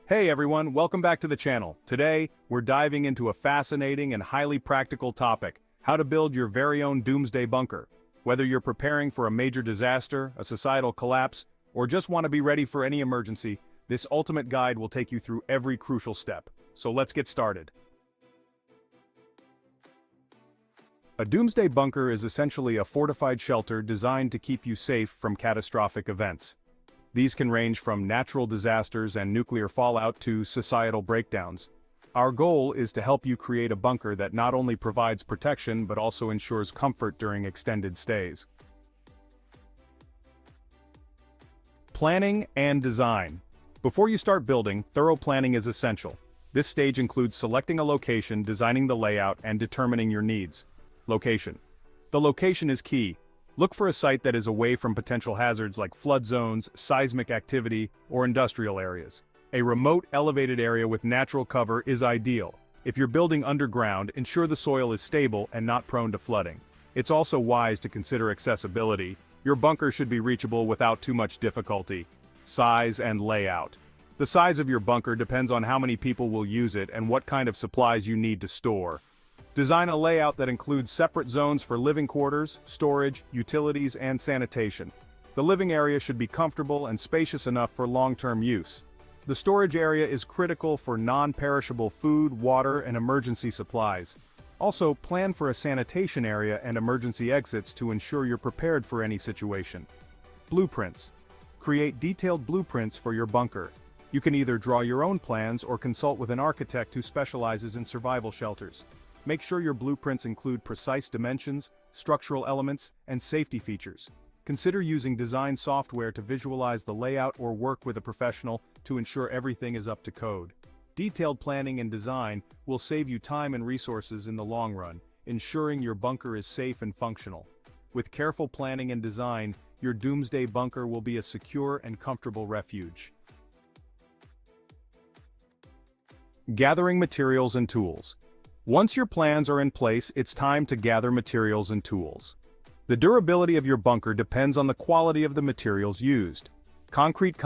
Hey everyone, welcome back to the channel. Today, we're diving into a fascinating and highly practical topic, how to build your very own Doomsday Bunker. Whether you're preparing for a major disaster, a societal collapse, or just want to be ready for any emergency, this ultimate guide will take you through every crucial step. So let's get started. A Doomsday Bunker is essentially a fortified shelter designed to keep you safe from catastrophic events. These can range from natural disasters and nuclear fallout to societal breakdowns. Our goal is to help you create a bunker that not only provides protection but also ensures comfort during extended stays. Planning and design. Before you start building, thorough planning is essential. This stage includes selecting a location, designing the layout, and determining your needs. Location. The location is key. Look for a site that is away from potential hazards like flood zones, seismic activity, or industrial areas. A remote, elevated area with natural cover is ideal. If you're building underground, ensure the soil is stable and not prone to flooding. It's also wise to consider accessibility. Your bunker should be reachable without too much difficulty. Size and layout. The size of your bunker depends on how many people will use it and what kind of supplies you need to store. Design a layout that includes separate zones for living quarters, storage, utilities, and sanitation. The living area should be comfortable and spacious enough for long-term use. The storage area is critical for non-perishable food, water, and emergency supplies. Also, plan for a sanitation area and emergency exits to ensure you're prepared for any situation. Blueprints. Create detailed blueprints for your bunker. You can either draw your own plans or consult with an architect who specializes in survival shelters. Make sure your blueprints include precise dimensions, structural elements, and safety features. Consider using design software to visualize the layout or work with a professional to ensure everything is up to code. Detailed planning and design will save you time and resources in the long run, ensuring your bunker is safe and functional. With careful planning and design, your Doomsday Bunker will be a secure and comfortable refuge. Gathering materials and tools. Once your plans are in place, it's time to gather materials and tools. The durability of your bunker depends on the quality of the materials used. Concrete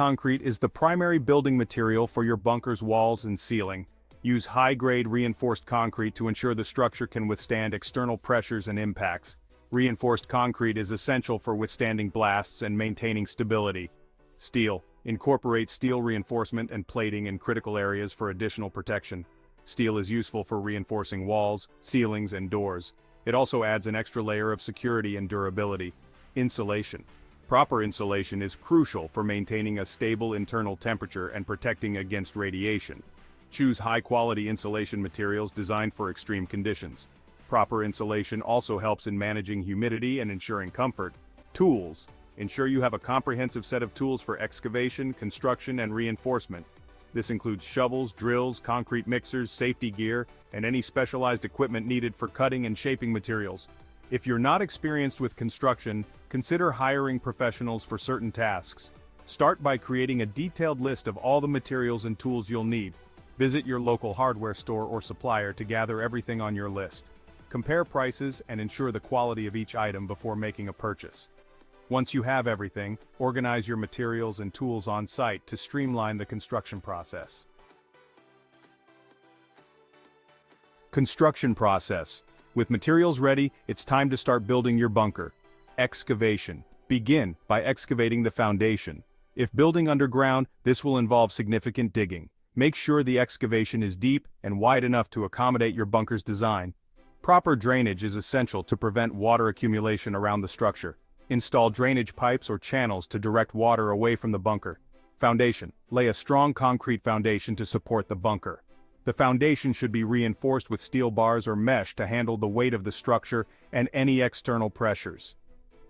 is the primary building material for your bunker's walls and ceiling. Use high-grade reinforced concrete to ensure the structure can withstand external pressures and impacts. Reinforced concrete is essential for withstanding blasts and maintaining stability. Steel. Incorporate steel reinforcement and plating in critical areas for additional protection. Steel is useful for reinforcing walls, ceilings, and doors. It also adds an extra layer of security and durability. Insulation. Proper insulation is crucial for maintaining a stable internal temperature and protecting against radiation. Choose high-quality insulation materials designed for extreme conditions. Proper insulation also helps in managing humidity and ensuring comfort. Tools. Ensure you have a comprehensive set of tools for excavation, construction, and reinforcement. This includes shovels, drills, concrete mixers, safety gear, and any specialized equipment needed for cutting and shaping materials. If you're not experienced with construction, consider hiring professionals for certain tasks. Start by creating a detailed list of all the materials and tools you'll need. Visit your local hardware store or supplier to gather everything on your list. Compare prices and ensure the quality of each item before making a purchase. Once you have everything, organize your materials and tools on site to streamline the construction process. Construction process. With materials ready, it's time to start building your bunker. Excavation. Begin by excavating the foundation. If building underground, this will involve significant digging. Make sure the excavation is deep and wide enough to accommodate your bunker's design. Proper drainage is essential to prevent water accumulation around the structure. Install drainage pipes or channels to direct water away from the bunker. Foundation. Lay a strong concrete foundation to support the bunker. The foundation should be reinforced with steel bars or mesh to handle the weight of the structure and any external pressures.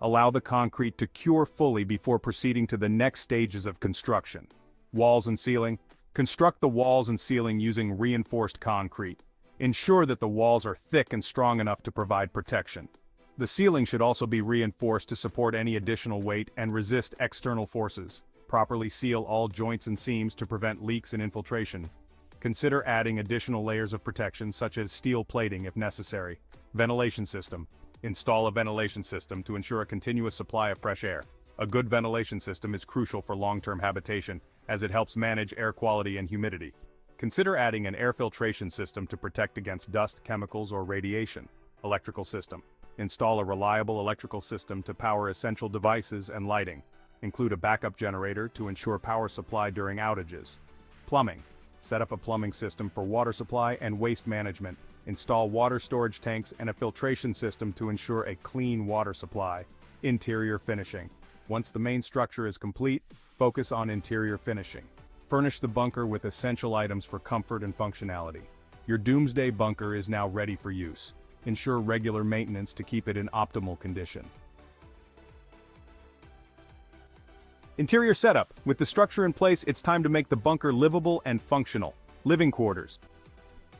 Allow the concrete to cure fully before proceeding to the next stages of construction. Walls and ceiling. Construct the walls and ceiling using reinforced concrete. Ensure that the walls are thick and strong enough to provide protection. The ceiling should also be reinforced to support any additional weight and resist external forces. Properly seal all joints and seams to prevent leaks and infiltration. Consider adding additional layers of protection such as steel plating if necessary. Ventilation system. Install a ventilation system to ensure a continuous supply of fresh air. A good ventilation system is crucial for long-term habitation, as it helps manage air quality and humidity. Consider adding an air filtration system to protect against dust, chemicals, or radiation. Electrical system. Install a reliable electrical system to power essential devices and lighting. Include a backup generator to ensure power supply during outages. Plumbing. Set up a plumbing system for water supply and waste management. Install water storage tanks and a filtration system to ensure a clean water supply. Interior finishing. Once the main structure is complete, focus on interior finishing. Furnish the bunker with essential items for comfort and functionality. Your Doomsday Bunker is now ready for use. Ensure regular maintenance to keep it in optimal condition. Interior setup. With the structure in place, it's time to make the bunker livable and functional. Living quarters.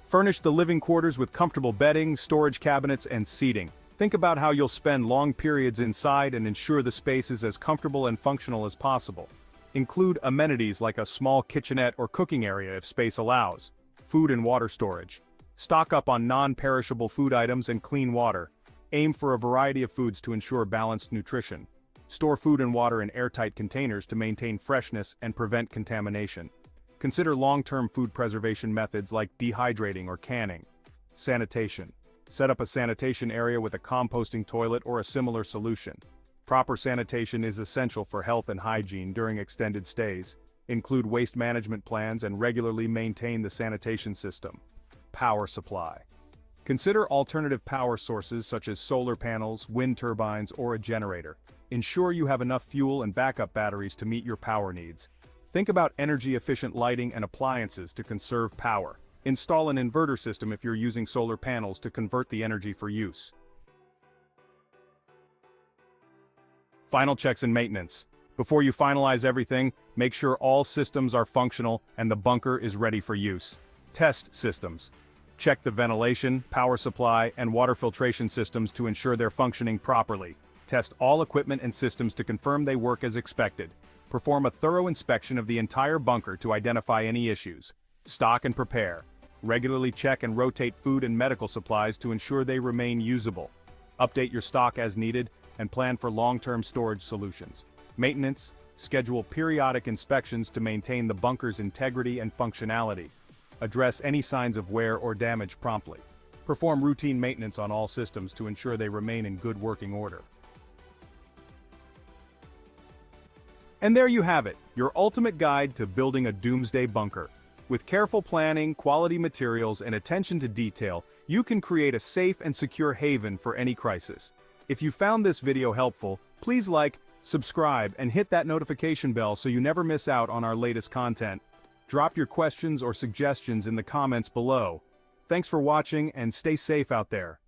Furnish the living quarters with comfortable bedding, storage cabinets, and seating. Think about how you'll spend long periods inside and ensure the space is as comfortable and functional as possible. Include amenities like a small kitchenette or cooking area if space allows. Food and water storage. Stock up on non-perishable food items and clean water. Aim for a variety of foods to ensure balanced nutrition. Store food and water in airtight containers to maintain freshness and prevent contamination. Consider long-term food preservation methods like dehydrating or canning. Sanitation. Set up a sanitation area with a composting toilet or a similar solution. Proper sanitation is essential for health and hygiene during extended stays. Include waste management plans and regularly maintain the sanitation system. Power supply. Consider alternative power sources such as solar panels, wind turbines, or a generator. Ensure you have enough fuel and backup batteries to meet your power needs. Think about energy-efficient lighting and appliances to conserve power. Install an inverter system if you're using solar panels to convert the energy for use. Final checks and maintenance. Before you finalize everything, make sure all systems are functional and the bunker is ready for use. Test systems. Check the ventilation, power supply, and water filtration systems to ensure they're functioning properly. Test all equipment and systems to confirm they work as expected. Perform a thorough inspection of the entire bunker to identify any issues. Stock and prepare. Regularly check and rotate food and medical supplies to ensure they remain usable. Update your stock as needed and plan for long-term storage solutions. Maintenance. Schedule periodic inspections to maintain the bunker's integrity and functionality. Address any signs of wear or damage promptly. Perform routine maintenance on all systems to ensure they remain in good working order. And there you have it, your ultimate guide to building a Doomsday Bunker. With careful planning, quality materials, and attention to detail, you can create a safe and secure haven for any crisis. If you found this video helpful, please like, subscribe, and hit that notification bell so you never miss out on our latest content. Drop your questions or suggestions in the comments below. Thanks for watching and stay safe out there.